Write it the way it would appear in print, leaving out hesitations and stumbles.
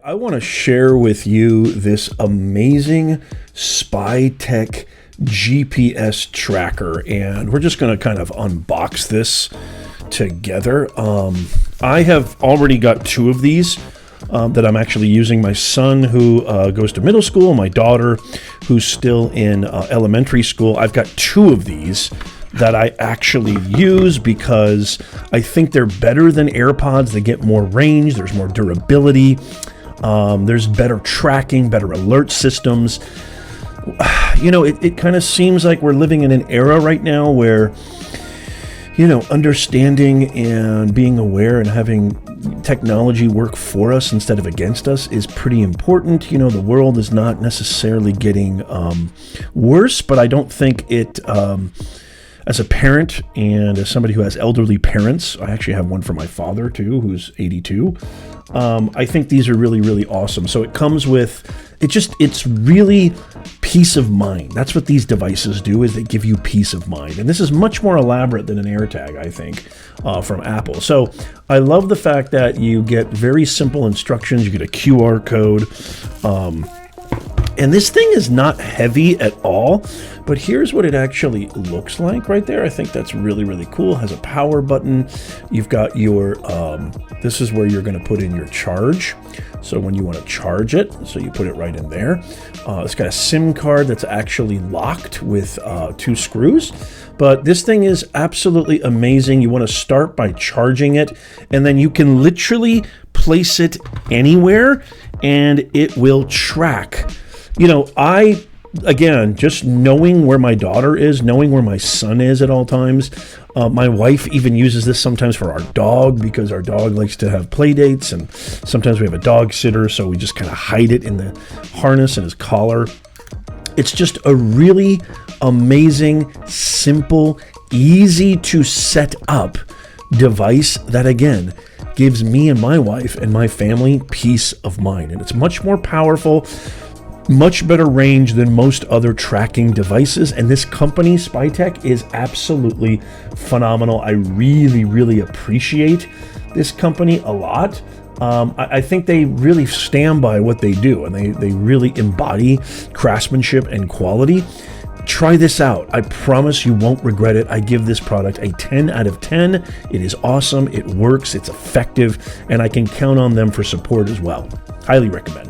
I want to share with you this amazing Spytec GPS tracker, and we're just going to kind of unbox this together. I have already got two of these that I'm actually using. My son, who goes to middle school, my daughter, who's still in elementary school. I've got two of these that I actually use because I think they're better than AirPods. They get more range, there's more durability, there's better tracking, better alert systems. You know, it kind of seems like we're living in an era right now where, you know, understanding and being aware and having technology work for us instead of against us is pretty important. You know, the world is not necessarily getting worse, but I don't think it... As a parent and as somebody who has elderly parents, I actually have one for my father too, who's 82. I think these are really, really awesome. So it comes with, it's really peace of mind. That's what these devices do, is they give you peace of mind. And this is much more elaborate than an AirTag, I think, from Apple. So I love the fact that you get very simple instructions. You get a QR code. And this thing is not heavy at all, but here's what it actually looks like right there. I think that's really, really cool. It has a power button. You've got your, this is where you're going to put in your charge. So when you want to charge it, so you put it right in there. It's got a SIM card that's actually locked with two screws. But this thing is absolutely amazing. You want to start by charging it, and then you can literally place it anywhere and it will track. You know, again, just knowing where my daughter is, knowing where my son is at all times. My wife even uses this sometimes for our dog, because our dog likes to have play dates, and sometimes we have a dog sitter, so we just kind of hide it in the harness and his collar. It's just a really amazing, simple, easy to set up device that, again, gives me and my wife and my family peace of mind. And it's much more powerful, much better range than most other tracking devices. And this company, Spytec, is absolutely phenomenal. I really, really appreciate this company a lot. I think they really stand by what they do, and they really embody craftsmanship and quality. Try this out. I promise you won't regret it. I give this product a 10 out of 10. It is awesome. It works. It's effective. And I can count on them for support as well. Highly recommend.